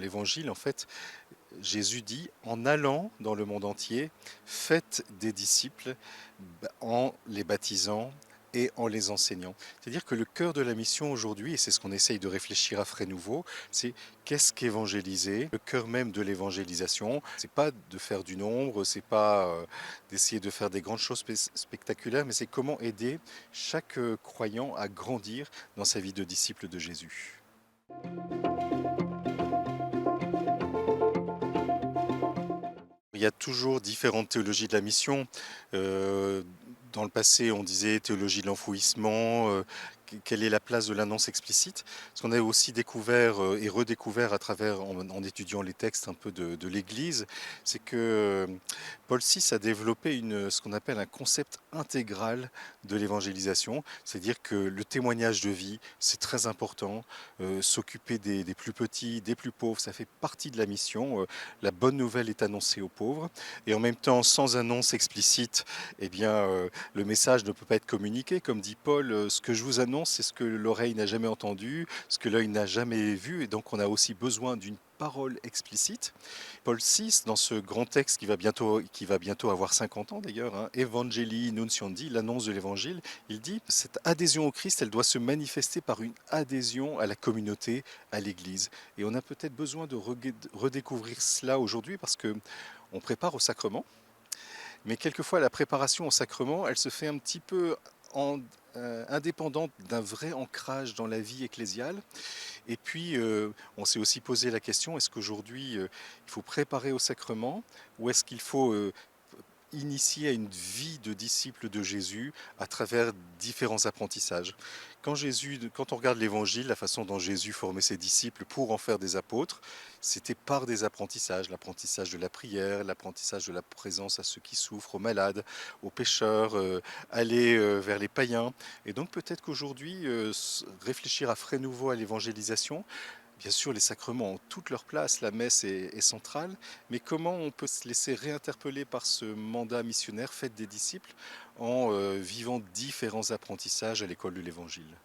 l'évangile, en fait, Jésus dit, en allant dans le monde entier, faites des disciples en les baptisant et en les enseignant. C'est-à-dire que le cœur de la mission aujourd'hui, et c'est ce qu'on essaye de réfléchir à Frais Nouveau, c'est qu'est-ce qu'évangéliser? Le cœur même de l'évangélisation, c'est pas de faire du nombre, c'est pas d'essayer de faire des grandes choses spectaculaires, mais c'est comment aider chaque croyant à grandir dans sa vie de disciple de Jésus. Il y a toujours différentes théologies de la mission. Euh, Dans le passé, on disait théologie de l'enfouissement, quelle est la place de l'annonce explicite. Ce qu'on a aussi découvert et redécouvert à travers, en étudiant les textes un peu de l'Église, c'est que Paul VI a développé ce qu'on appelle un concept intégral de l'évangélisation. C'est-à-dire que le témoignage de vie, c'est très important. S'occuper des plus petits, des plus pauvres, ça fait partie de la mission. La bonne nouvelle est annoncée aux pauvres. Et en même temps, sans annonce explicite, eh bien, le message ne peut pas être communiqué. Comme dit Paul, ce que je vous annonce, c'est ce que l'oreille n'a jamais entendu, ce que l'œil n'a jamais vu. Et donc, on a aussi besoin d'une parole explicite. Paul VI, dans ce grand texte qui va bientôt avoir 50 ans d'ailleurs, hein, Evangelii Nunciandi, l'annonce de l'évangile, il dit cette adhésion au Christ, elle doit se manifester par une adhésion à la communauté, à l'Église. Et on a peut-être besoin de redécouvrir cela aujourd'hui parce que on prépare au sacrement, mais quelquefois la préparation au sacrement, elle se fait un petit peu indépendante d'un vrai ancrage dans la vie ecclésiale. Et puis, on s'est aussi posé la question, est-ce qu'aujourd'hui, il faut préparer au sacrement ou est-ce qu'il faut initié à une vie de disciple de Jésus à travers différents apprentissages. Quand on regarde l'évangile, la façon dont Jésus formait ses disciples pour en faire des apôtres, c'était par des apprentissages, l'apprentissage de la prière, l'apprentissage de la présence à ceux qui souffrent, aux malades, aux pécheurs, aller vers les païens. Et donc peut-être qu'aujourd'hui, réfléchir à frais nouveaux à l'évangélisation, bien sûr, les sacrements ont toute leur place, la messe est centrale, mais comment on peut se laisser réinterpeller par ce mandat missionnaire, fait des disciples, en vivant différents apprentissages à l'école de l'Évangile?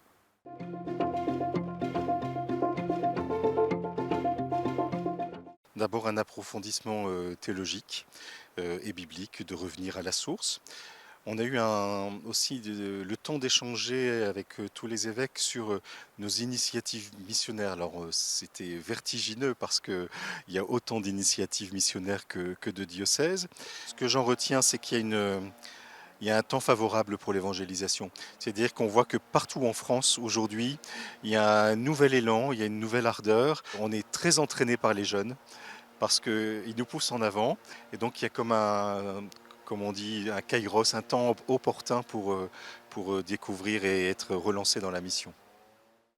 D'abord un approfondissement théologique et biblique, de revenir à la source. On a eu aussi le temps d'échanger avec tous les évêques sur nos initiatives missionnaires. Alors c'était vertigineux parce qu'il y a autant d'initiatives missionnaires que de diocèses. Ce que j'en retiens, c'est qu'il y a un temps favorable pour l'évangélisation. C'est-à-dire qu'on voit que partout en France aujourd'hui, il y a un nouvel élan, il y a une nouvelle ardeur. On est très entraîné par les jeunes parce qu'ils nous poussent en avant. Et donc il y a comme on dit, un kairos, un temps opportun pour découvrir et être relancé dans la mission.